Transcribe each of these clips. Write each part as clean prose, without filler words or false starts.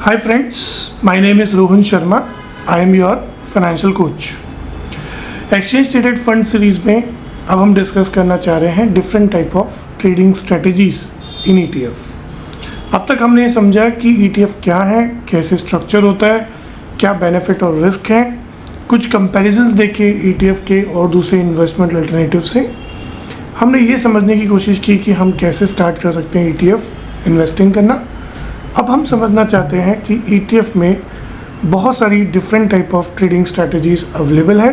Hi friends, my name is Rohan Sharma. I am your financial coach. Exchange traded fund series में अब हम discuss करना चाह रहे हैं different type of trading strategies in ETF। अब तक हमने समझा कि ETF क्या है, कैसे स्ट्रक्चर होता है, क्या बेनिफिट और रिस्क है, कुछ कंपैरिजंस देखे ETF के और दूसरे इन्वेस्टमेंट अल्टरनेटिव से। हमने ये समझने की कोशिश की कि हम कैसे स्टार्ट कर सकते हैं ETF इन्वेस्टिंग करना। अब हम समझना चाहते हैं कि ETF में बहुत सारी different type of trading strategies available है।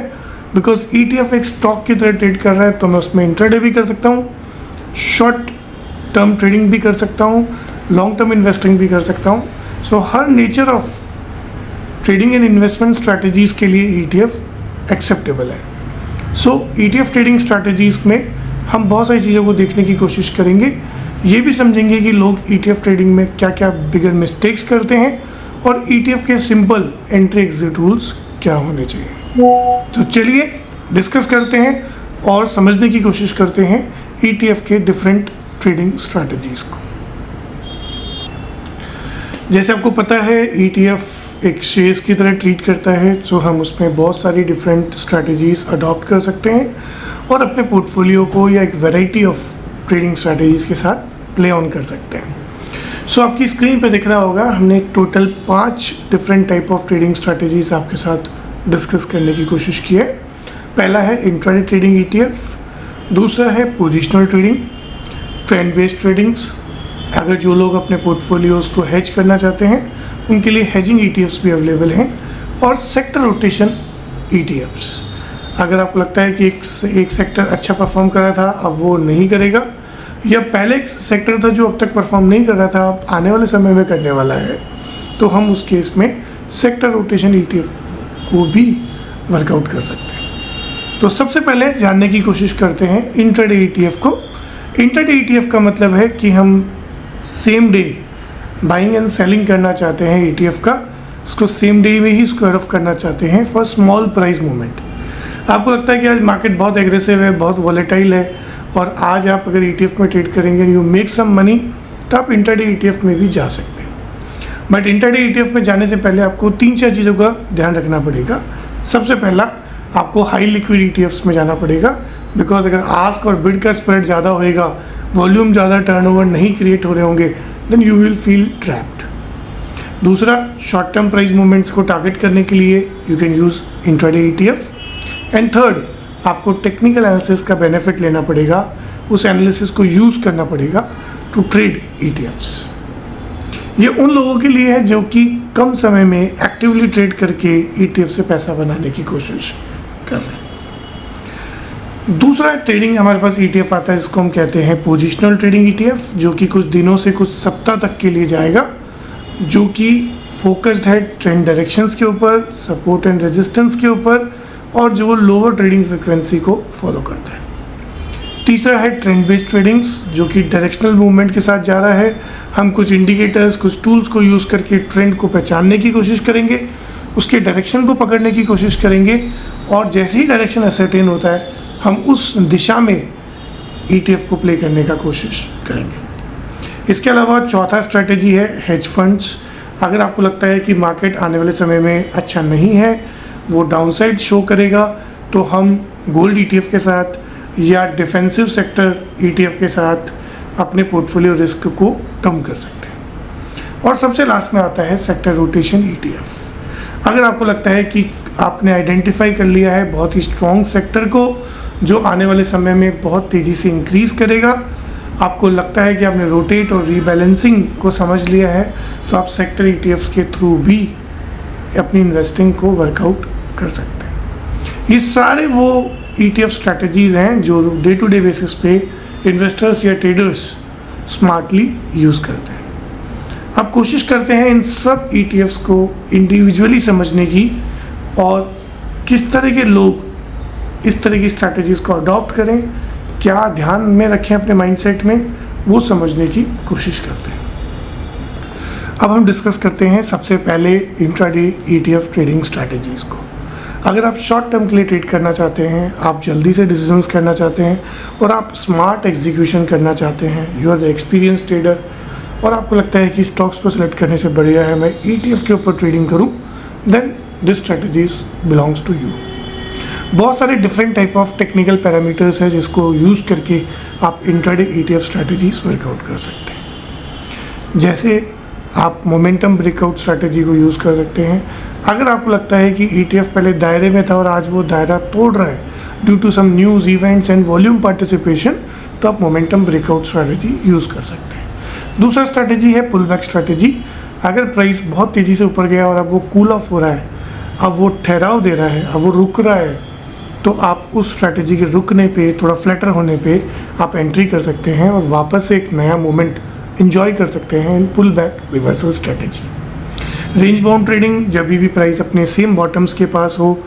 बिकॉज ETF एक स्टॉक की तरह ट्रेड कर रहा है, तो मैं उसमें इंट्राडे भी कर सकता हूँ, शॉर्ट टर्म ट्रेडिंग भी कर सकता हूँ, लॉन्ग टर्म इन्वेस्टिंग भी कर सकता हूँ। सो हर nature of trading and investment strategies के लिए ETF एक्सेप्टेबल है। सो ETF ट्रेडिंग स्ट्रैटेजीज में हम बहुत सारी चीज़ों को देखने की कोशिश करेंगे, ये भी समझेंगे कि लोग ETF ट्रेडिंग में क्या क्या बिगर मिस्टेक्स करते हैं और ETF के सिंपल एंट्री एग्जिट रूल्स क्या होने चाहिए। तो चलिए डिस्कस करते हैं और समझने की कोशिश करते हैं ETF के डिफरेंट ट्रेडिंग स्ट्रैटेजीज को। जैसे आपको पता है ETF एक शेयर्स की तरह ट्रीट करता है, तो हम उसमें बहुत सारी डिफरेंट स्ट्रैटेजीज अडॉप्ट कर सकते हैं और अपने पोर्टफोलियो को या एक वैरायटी ऑफ ट्रेडिंग स्ट्रैटेजीज के साथ प्ले ऑन कर सकते हैं। सो आपकी स्क्रीन पे दिख रहा होगा, हमने total 5 different type of trading strategies आपके साथ डिस्कस करने की कोशिश की है। पहला है इंट्राडे ट्रेडिंग ETF, दूसरा है positional trading, trend based tradings. अगर जो लोग अपने पोर्टफोलियोज को हेज करना चाहते हैं उनके लिए हेजिंग ETFs भी अवेलेबल हैं, और सेक्टर रोटेशन ETFs। अगर आपको लगता है कि एक सेक्टर अच्छा परफॉर्म कर रहा था, अब वो नहीं करेगा, या पहले एक सेक्टर था जो अब तक परफॉर्म नहीं कर रहा था, अब आने वाले समय में करने वाला है, तो हम उस केस में सेक्टर रोटेशन ETF को भी वर्कआउट कर सकते हैं। तो सबसे पहले जानने की कोशिश करते हैं इंट्राडे ETF को। इंट्राडे ETF का मतलब है कि हम same day buying and selling करना चाहते हैं ETF का, इसको सेम डे में ही स्क्वायर ऑफ करना चाहते हैं फॉर स्मॉल प्राइस मूवमेंट। आपको लगता है कि आज मार्केट बहुत एग्रेसिव है, बहुत वॉलेटाइल है, और आज आप अगर ETF में ट्रेड करेंगे, यू मेक सम मनी, तो आप इंट्राडे ETF में भी जा सकते हैं। बट इंट्राडे ETF में जाने से पहले आपको 3-4 चीज़ों का ध्यान रखना पड़ेगा। सबसे पहला, आपको हाई लिक्विड ETFs में जाना पड़ेगा, बिकॉज अगर आस्क और बिड का स्प्रेड ज़्यादा होएगा, वॉल्यूम ज़्यादा, टर्नओवर नहीं क्रिएट हो रहे होंगे, then you will feel trapped. दूसरा, शॉर्ट टर्म प्राइस मूवमेंट्स को टारगेट करने के लिए you can use intraday ETF। And third, आपको टेक्निकल एनालिसिस का बेनिफिट लेना पड़ेगा, उस एनालिसिस को यूज़ करना पड़ेगा टू ट्रेड ETFs। ये उन लोगों के लिए है जो कि कम समय में एक्टिवली ट्रेड करके ETF से पैसा बनाने की कोशिश कर रहे हैं। दूसरा ट्रेडिंग हमारे पास ETF आता है, जिसको हम कहते हैं पोजिशनल ट्रेडिंग ETF, जो कि कुछ दिनों से कुछ सप्ताह तक के लिए जाएगा, जो कि फोकस्ड है ट्रेंड डायरेक्शंस के ऊपर, सपोर्ट एंड रेजिस्टेंस के ऊपर, और जो लोअर ट्रेडिंग फ्रिक्वेंसी को फॉलो करता है। तीसरा है ट्रेंड बेस्ड ट्रेडिंग्स, जो कि डायरेक्शनल मूवमेंट के साथ जा रहा है। हम कुछ इंडिकेटर्स, कुछ टूल्स को यूज़ करके ट्रेंड को पहचानने की कोशिश करेंगे, उसके डायरेक्शन को पकड़ने की कोशिश करेंगे, और जैसे ही डायरेक्शन असर्टेन होता है, हम उस दिशा में ETF को प्ले करने का कोशिश करेंगे। इसके अलावा चौथा स्ट्रैटेजी है हेज फंड्स। अगर आपको लगता है कि मार्केट आने वाले समय में अच्छा नहीं है, वो डाउनसाइड शो करेगा, तो हम गोल्ड ETF के साथ या डिफेंसिव सेक्टर ETF के साथ अपने पोर्टफोलियो रिस्क को कम कर सकते हैं। और सबसे लास्ट में आता है सेक्टर रोटेशन ETF। अगर आपको लगता है कि आपने आइडेंटिफाई कर लिया है बहुत ही स्ट्रॉन्ग सेक्टर को, जो आने वाले समय में बहुत तेज़ी से इंक्रीज़ करेगा, आपको लगता है कि आपने रोटेट और रीबैलेंसिंग को समझ लिया है, तो आप सेक्टर ETFs के थ्रू भी अपनी इन्वेस्टिंग को वर्कआउट कर सकते हैं। ये सारे वो ETF स्ट्रैटेजीज हैं जो डे टू डे बेसिस पे इन्वेस्टर्स या ट्रेडर्स स्मार्टली यूज़ करते हैं। अब कोशिश करते हैं इन सब ETFs को इंडिविजुअली समझने की, और किस तरह के लोग इस तरह की स्ट्रैटेजीज को अडॉप्ट करें, क्या ध्यान में रखें अपने माइंडसेट में, वो समझने की कोशिश करते हैं। अब हम डिस्कस करते हैं सबसे पहले इंट्राडे ETF ट्रेडिंग स्ट्रैटेजीज को। अगर आप शॉर्ट टर्म के लिए ट्रेड करना चाहते हैं, आप जल्दी से डिसीजंस करना चाहते हैं, और आप स्मार्ट एग्जीक्यूशन करना चाहते हैं, you are the experience trader, और आपको लगता है कि स्टॉक्स को सिलेक्ट करने से बढ़िया है मैं ETF के ऊपर ट्रेडिंग करूं, then this strategies belongs to you. बहुत सारे different type of technical parameters है जिसको यूज़ करके आप इंट्राडे ETF स्ट्रैटेजीज वर्कआउट कर सकते हैं। जैसे आप मोमेंटम ब्रेकआउट स्ट्रैटेजी को यूज़ कर सकते हैं। अगर आपको लगता है कि ETF पहले दायरे में था और आज वो दायरा तोड़ रहा है due to some news events and volume participation, तो आप मोमेंटम ब्रेकआउट स्ट्रैटेजी यूज़ कर सकते हैं। दूसरा स्ट्रैटेजी है पुल बैक स्ट्रैटेजी। अगर प्राइस बहुत तेज़ी से ऊपर गया और अब वो कूल ऑफ हो रहा है, अब वो ठहराव दे रहा है, अब वो रुक रहा है, तो आप उस स्ट्रैटेजी के रुकने पे, थोड़ा फ्लैटर होने पे आप एंट्री कर सकते हैं और वापस से एक नया मोमेंट इंजॉय कर सकते हैं in pull back reversal strategy. Range bound trading, जब भी प्राइस अपने सेम बॉटम्स के पास हो,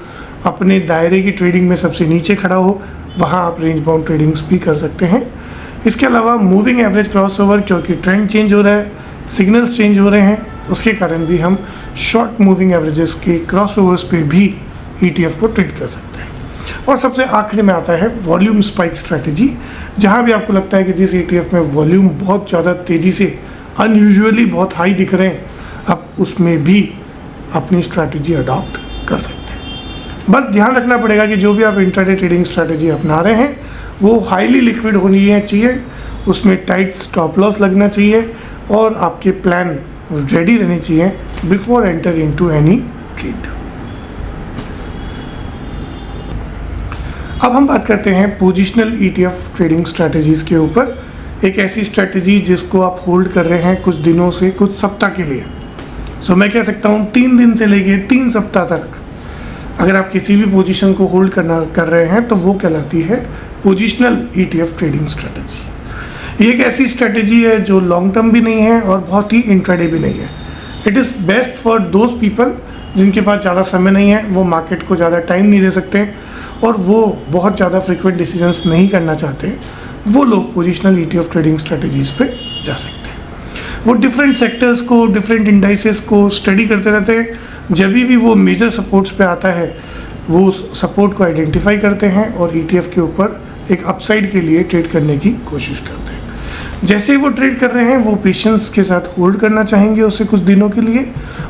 अपने दायरे की ट्रेडिंग में सबसे नीचे खड़ा हो, वहाँ आप रेंज बाउंड ट्रेडिंग्स भी कर सकते हैं। इसके अलावा मूविंग एवरेज क्रॉसओवर, क्योंकि ट्रेंड चेंज हो रहा है, सिग्नल्स चेंज हो रहे हैं, उसके कारण भी हम शॉर्ट मूविंग एवरेजेस के क्रॉसओवर्स पे भी ETF को ट्रेड कर सकते हैं। और सबसे आखिरी में आता है वॉल्यूम स्पाइक स्ट्रैटेजी। जहाँ भी आपको लगता है कि जिस ETF में वॉल्यूम बहुत ज़्यादा तेज़ी से अनयूजुअली बहुत हाई दिख रहे हैं, आप उसमें भी अपनी स्ट्रैटेजी अडॉप्ट कर सकते हैं। बस ध्यान रखना पड़ेगा कि जो भी आप इंट्राडे ट्रेडिंग स्ट्रैटेजी अपना रहे हैं वो हाईली लिक्विड होनी चाहिए, उसमें टाइट स्टॉप लॉस लगना चाहिए और आपके प्लान रेडी रहने चाहिए before enter into any trade. अब हम बात करते हैं पोजिशनल ETF ट्रेडिंग स्ट्रैटेजीज़ के ऊपर। एक ऐसी स्ट्रैटेजी जिसको आप होल्ड कर रहे हैं कुछ दिनों से, कुछ सप्ताह के लिए। सो मैं कह सकता हूँ 3 दिन से लेके 3 सप्ताह तक अगर आप किसी भी पोजीशन को होल्ड कर रहे हैं तो वो कहलाती है पोजिशनल ETF ट्रेडिंग स्ट्रैटेजी। ये एक ऐसी स्ट्रैटेजी है जो लॉन्ग टर्म भी नहीं है और बहुत ही इंट्राडे भी नहीं है। It is best for those people जिनके पास ज़्यादा समय नहीं है, वो मार्केट को ज़्यादा टाइम नहीं दे सकते और वो बहुत ज़्यादा फ्रीक्वेंट डिसीजंस नहीं करना चाहते, वो लोग पोजिशनल ETF ट्रेडिंग स्ट्रैटेजीज़ पे जा सकते हैं। वो डिफरेंट सेक्टर्स को, डिफरेंट इंडाइसेस को स्टडी करते रहते हैं। जब भी वो मेजर सपोर्ट्स पे आता है वो सपोर्ट को आइडेंटिफाई करते हैं और ETF के ऊपर एक अपसाइड के लिए ट्रेड करने की कोशिश करते हैं। जैसे ही वो ट्रेड कर रहे हैं वो पेशेंस के साथ होल्ड करना चाहेंगे उसे कुछ दिनों के लिए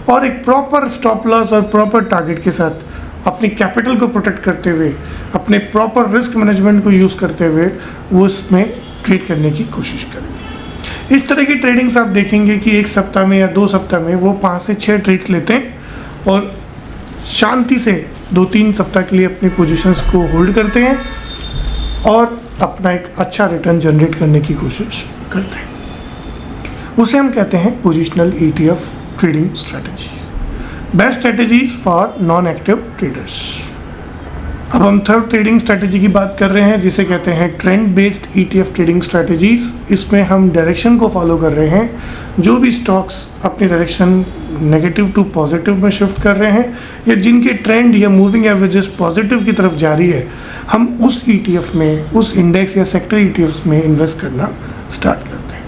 और एक प्रॉपर स्टॉप लॉस और प्रॉपर टारगेट के साथ अपनी कैपिटल को प्रोटेक्ट करते हुए, अपने प्रॉपर रिस्क मैनेजमेंट को यूज़ करते हुए वो इसमें ट्रेड करने की कोशिश करेंगे। इस तरह की ट्रेडिंग्स आप देखेंगे कि 1 सप्ताह में या 2 सप्ताह में वो 5 से 6 ट्रेड्स लेते हैं और शांति से 2-3 सप्ताह के लिए अपनी पोजीशंस को होल्ड करते हैं और अपना एक अच्छा रिटर्न जनरेट करने की कोशिश करते हैं। उसे हम कहते हैं positional ETF trading strategy. Best strategies for non active traders. अब हम थर्ड ट्रेडिंग स्ट्रैटेजी की बात कर रहे हैं जिसे कहते हैं trend based ETF trading strategies. इसमें हम डायरेक्शन को फॉलो कर रहे हैं। जो भी स्टॉक्स अपनी डायरेक्शन नेगेटिव टू पॉजिटिव में शिफ्ट कर रहे हैं या जिनके ट्रेंड या मूविंग एवरेजेस पॉजिटिव की तरफ जारी है, हम उस ETF में, उस इंडेक्स या सेक्टर ETFs में इन्वेस्ट करना स्टार्ट करते हैं।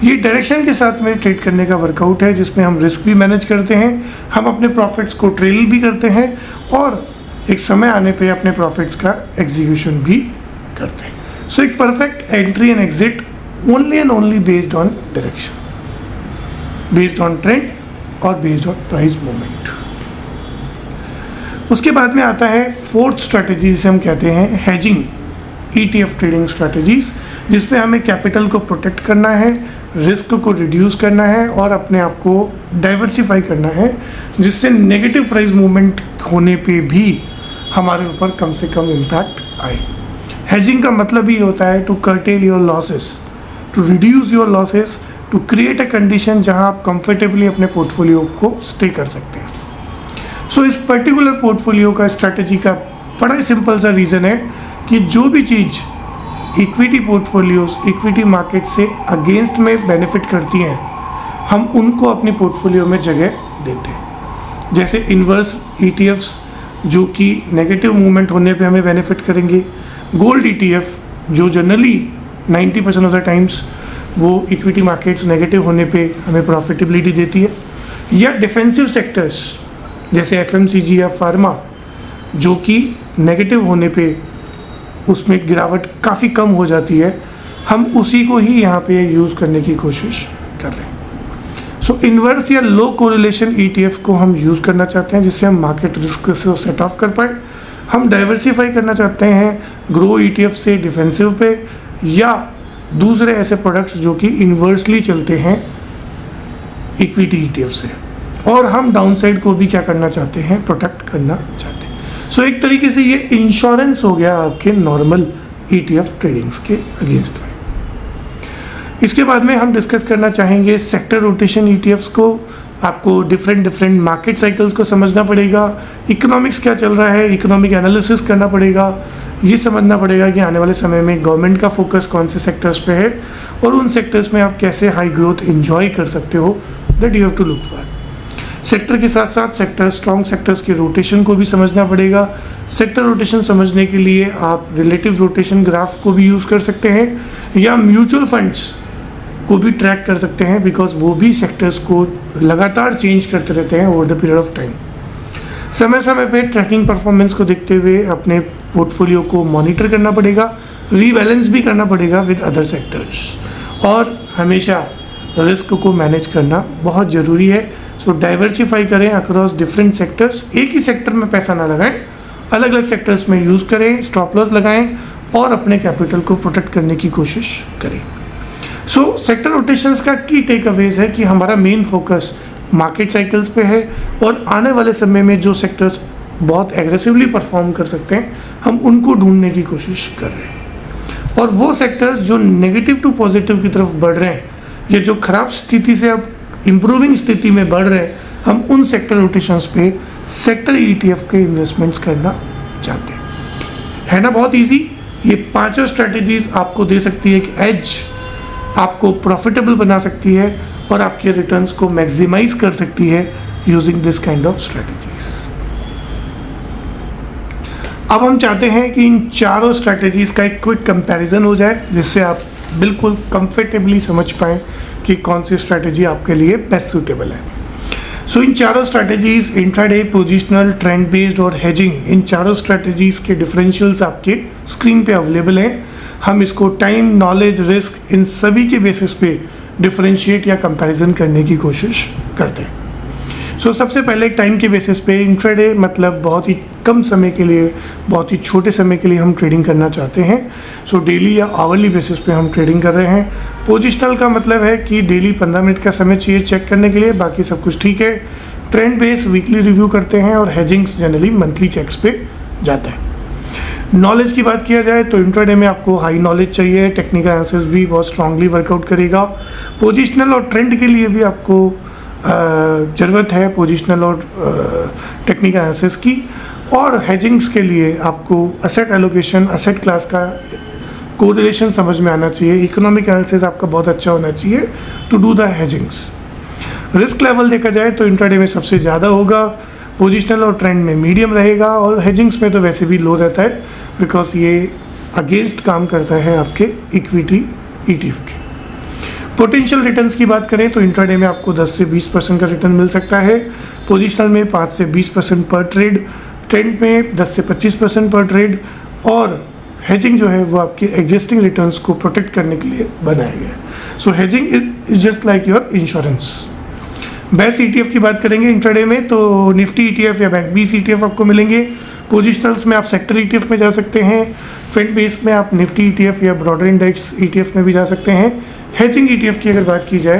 ये डायरेक्शन के साथ में ट्रेड करने का वर्कआउट है जिसमें हम रिस्क भी मैनेज करते हैं, हम अपने प्रॉफिट्स को ट्रेल भी करते हैं और एक समय आने पे अपने प्रॉफिट्स का एग्जीक्यूशन भी करते हैं। सो एक perfect entry and exit only and only based on direction, based on trend और बेस्ड ऑन प्राइस मूवमेंट। उसके बाद में आता है फोर्थ स्ट्रैटेजी जिसे हम कहते हैं हेजिंग ETF ट्रेडिंग स्ट्रैटेजीज, जिसमें हमें कैपिटल को प्रोटेक्ट करना है, रिस्क को रिड्यूस करना है और अपने आप को डाइवर्सिफाई करना है जिससे नेगेटिव प्राइस मूवमेंट होने पे भी हमारे ऊपर कम से कम इम्पैक्ट आए। हेजिंग का मतलब ही होता है to curtail your losses, to reduce your losses, to create a condition जहां आप कंफर्टेबली अपने पोर्टफोलियो को स्टे कर सकते हैं। सो इस पर्टिकुलर पोर्टफोलियो का स्ट्रैटेजी का बड़ा ही सिंपल सा रीज़न है कि जो भी चीज़ इक्विटी पोर्टफोलियोज, इक्विटी मार्केट से अगेंस्ट में बेनिफिट करती हैं, हम उनको अपनी पोर्टफोलियो में जगह देते हैं। जैसे इन्वर्स ETFs जो कि नेगेटिव मूवमेंट होने पे हमें बेनिफिट करेंगे, गोल्ड ETF जो जनरली 90% ऑफ द टाइम्स वो इक्विटी मार्केट्स नेगेटिव होने पे हमें प्रॉफिटेबिलिटी देती है, या डिफेंसिव सेक्टर्स जैसे FMCG या फार्मा जो कि नेगेटिव होने पे उसमें गिरावट काफ़ी कम हो जाती है, हम उसी को ही यहाँ पे यूज़ करने की कोशिश कर रहे हैं। सो इन्वर्स या लो कोरिलेशन ETF को हम यूज़ करना चाहते हैं जिससे हम मार्केट रिस्क से सेट ऑफ कर पाए। हम डाइवर्सिफाई करना चाहते हैं ग्रो ETF से डिफेंसिव पे या दूसरे ऐसे प्रोडक्ट्स जो कि इन्वर्सली चलते हैं इक्विटी ETF से, और हम डाउनसाइड को भी क्या करना चाहते हैं, प्रोटेक्ट करना चाहते हैं। सो एक तरीके से ये इंश्योरेंस हो गया आपके नॉर्मल ETF ट्रेडिंग्स के अगेंस्ट में। इसके बाद में हम डिस्कस करना चाहेंगे सेक्टर रोटेशन ETFs को। आपको डिफरेंट मार्केट साइकिल्स को समझना पड़ेगा, इकोनॉमिक्स क्या चल रहा है, इकोनॉमिक एनालिसिस करना पड़ेगा, ये समझना पड़ेगा कि आने वाले समय में गवर्नमेंट का फोकस कौन से सेक्टर्स पे है और उन सेक्टर्स में आप कैसे हाई ग्रोथ एंजॉय कर सकते हो, that you have to look for. Sector के साथ साथ स्ट्रॉन्ग सेक्टर्स के रोटेशन को भी समझना पड़ेगा। सेक्टर रोटेशन समझने के लिए आप रिलेटिव रोटेशन ग्राफ को भी यूज़ कर सकते हैं या म्यूचुअल फंड्स को भी ट्रैक कर सकते हैं, बिकॉज वो भी सेक्टर्स को लगातार चेंज करते रहते हैं over the period of time. समय समय पे ट्रैकिंग परफॉर्मेंस को देखते हुए अपने पोर्टफोलियो को मॉनिटर करना पड़ेगा, रीबैलेंस भी करना पड़ेगा विद अदर सेक्टर्स, और हमेशा रिस्क को मैनेज करना बहुत ज़रूरी है। सो डाइवर्सिफाई करें अक्रॉस डिफरेंट सेक्टर्स, एक ही सेक्टर में पैसा ना लगाएं, अलग अलग सेक्टर्स में यूज़ करें, स्टॉप लॉस लगाएं और अपने कैपिटल को प्रोटेक्ट करने की कोशिश करें। सो सेक्टर रोटेशंस का की टेक अवेज है कि हमारा मेन फोकस मार्केट साइकिल्स पे है और आने वाले समय में जो सेक्टर्स बहुत एग्रेसिवली परफॉर्म कर सकते हैं हम उनको ढूंढने की कोशिश कर रहे हैं, और वो सेक्टर्स जो नेगेटिव टू पॉजिटिव की तरफ बढ़ रहे हैं या जो खराब स्थिति से अब इम्प्रूविंग स्थिति में बढ़ रहे हैं, हम उन सेक्टर रोटेशंस पे सेक्टर ETF के इन्वेस्टमेंट्स करना चाहते हैं। है ना बहुत ईजी। ये पांचों स्ट्रेटजीज आपको दे सकती है एक एज, आपको प्रॉफिटेबल बना सकती है और आपके रिटर्न्स को मैक्सिमाइज कर सकती है using this kind of strategies. अब हम चाहते हैं कि इन चारों स्ट्रेटजीज का एक क्विक कंपैरिजन हो जाए जिससे आप बिल्कुल कंफर्टेबली समझ पाएँ कि कौन सी स्ट्रैटेजी आपके लिए बेस्ट सूटेबल है। सो इन चारों strategies, intraday, positional, trend based और हेजिंग, इन चारों स्ट्रैटेजीज के डिफरेंशियल्स आपके स्क्रीन पे अवेलेबल हैं। हम इसको टाइम, नॉलेज, रिस्क, इन सभी के बेसिस पे डिफरेंशिएट या कंपैरिजन करने की कोशिश करते हैं। सो सबसे पहले टाइम के बेसिस पे इंट्राडे मतलब बहुत ही कम समय के लिए, बहुत ही छोटे समय के लिए हम ट्रेडिंग करना चाहते हैं। सो डेली या आवरली बेसिस पे हम ट्रेडिंग कर रहे हैं। पोजिशनल का मतलब है कि डेली 15 मिनट का समय चाहिए चेक करने के लिए, बाकी सब कुछ ठीक है। ट्रेंड बेस वीकली रिव्यू करते हैं और हेजिंग्स जनरली मंथली चेक्स पे जाता है। नॉलेज की बात किया जाए तो इंट्राडे में आपको हाई नॉलेज चाहिए, टेक्निकल एनालिसिस भी बहुत स्ट्रांगली वर्कआउट करेगा। पोजिशनल और ट्रेंड के लिए भी आपको ज़रूरत है पोजिशनल और टेक्निकल एनालिसिस की, और हेजिंग्स के लिए आपको असेट एलोकेशन, असेट क्लास का कोरिलेशन समझ में आना चाहिए, इकोनॉमिक एनालिसिस आपका बहुत अच्छा होना चाहिए to do the hedgings. Risk level देखा जाए तो इंट्राडे में सबसे ज़्यादा होगा, पोजिशनल और ट्रेंड में मीडियम रहेगा, और हेजिंग्स में तो वैसे भी लो रहता है बिकॉज ये अगेंस्ट काम करता है आपके इक्विटी ETF के। पोटेंशियल रिटर्न्स की बात करें तो इंट्राडे में आपको 10 से 20% का रिटर्न मिल सकता है, पोजिशनल में 5 से 20% पर ट्रेड, ट्रेंड में 10 से 25% पर ट्रेड, और हेजिंग जो है वो आपके एग्जिस्टिंग रिटर्न्स को प्रोटेक्ट करने के लिए बनाया गया है। So hedging is just like your insurance. Best ETF की बात करेंगे इंट्राडे में तो निफ्टी ETF या बैंक बीस ETF आपको मिलेंगे। पोजिशनल्स में आप सेक्टर ETF में जा सकते हैं, ट्रेंड बेस में आप निफ्टी ETF या ब्रॉडर इंडेक्स ETF में भी जा सकते हैं। हेजिंग ETF की अगर बात की जाए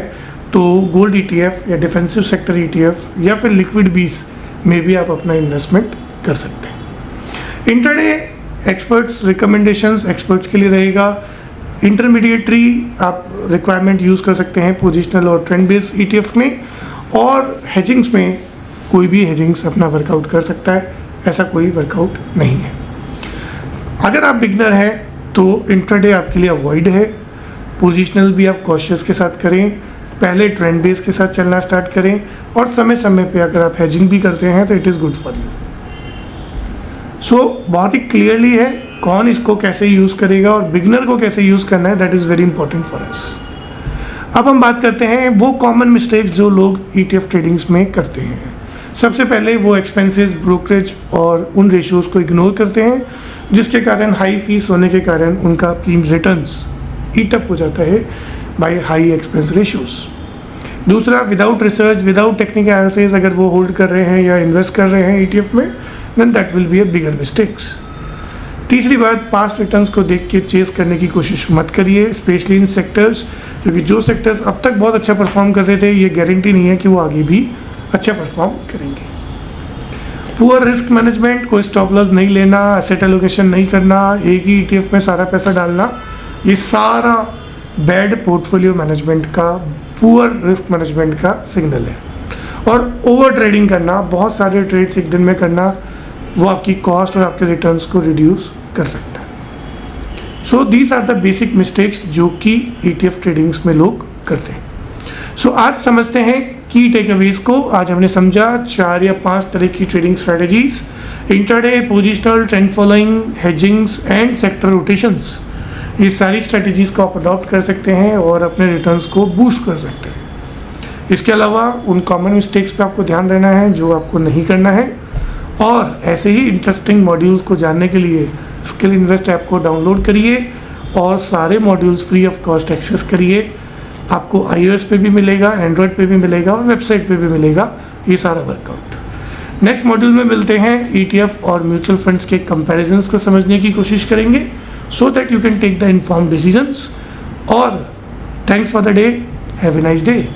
तो गोल्ड ETF या डिफेंसिव सेक्टर ETF या फिर लिक्विड बीस में भी आप अपना इन्वेस्टमेंट कर सकते हैं। इंट्राडे एक्सपर्ट्स रिकमेंडेशंस एक्सपर्ट्स के लिए रहेगा। इंटरमीडिएटरी आप रिक्वायरमेंट यूज़ कर सकते हैं पोजिशनल और ट्रेंड बेस ETF में, और हेजिंग्स में कोई भी हेजिंग्स अपना वर्कआउट कर सकता है, ऐसा कोई वर्कआउट नहीं है। अगर आप बिगनर हैं तो इंट्राडे आपके लिए अवॉइड है। पोजिशनल भी आप कॉशियस के साथ करें, पहले ट्रेंड बेस के साथ चलना स्टार्ट करें, और समय समय पे अगर आप हेजिंग भी करते हैं तो it is good for you. So बहुत ही क्लियरली है कौन इसको कैसे यूज़ करेगा और बिगनर को कैसे यूज़ करना है, that is very important for us. अब हम बात करते हैं वो कॉमन मिस्टेक्स जो लोग ETF ट्रेडिंग्स में करते हैं। सबसे पहले वो एक्सपेंसेस, ब्रोकरेज और उन रेशियोज़ को इग्नोर करते हैं, जिसके कारण हाई फीस होने के कारण उनका रिटर्न्स ईट अप हो जाता है बाय हाई एक्सपेंस रेशियोज़। दूसरा, without research, without technical analysis अगर वो होल्ड कर रहे हैं या इन्वेस्ट कर रहे हैं ETF में, then that will be a bigger mistakes. तीसरी बात, पास्ट रिटर्न्स को देख के चेस करने की कोशिश मत करिए, स्पेशली इन सेक्टर्स, क्योंकि जो सेक्टर्स अब तक बहुत अच्छा परफॉर्म कर रहे थे, ये गारंटी नहीं है कि वो आगे भी अच्छा परफॉर्म करेंगे। पुअर रिस्क मैनेजमेंट, कोई स्टॉप लॉस नहीं लेना, एसेट एलोकेशन नहीं करना, एक ही ETF में सारा पैसा डालना, ये सारा बैड पोर्टफोलियो मैनेजमेंट का, पुअर रिस्क मैनेजमेंट का सिग्नल है। और ओवर ट्रेडिंग करना, बहुत सारे ट्रेड्स एक दिन में करना, वो आपकी कॉस्ट और आपके रिटर्न्स को रिड्यूस कर सकता है। So these are the basic mistakes जो कि ETF ट्रेडिंग्स में लोग करते हैं। सो आज समझते हैं की टेकअवेज को। आज हमने समझा 4 या 5 तरह की trading strategies, intraday, positional, trend following, हेजिंग्स and sector rotations. ये सारी स्ट्रैटेजीज को आप अडॉप्ट कर सकते हैं और अपने रिटर्न्स को बूस्ट कर सकते हैं। इसके अलावा उन कॉमन मिस्टेक्स पे आपको ध्यान देना है जो आपको नहीं करना है, और ऐसे ही इंटरेस्टिंग मॉड्यूल्स को जानने के लिए स्किल इन्वेस्ट ऐप को डाउनलोड करिए और सारे modules free of cost access करिए। आपको iOS पे भी मिलेगा, एंड्रॉयड पे भी मिलेगा और वेबसाइट पे भी मिलेगा ये सारा वर्कआउट। नेक्स्ट मॉड्यूल में मिलते हैं, ETF और म्यूचुअल फंड्स के कंपैरिजंस को समझने की कोशिश करेंगे, so that you can take the informed decisions. और thanks for the day, have a nice day.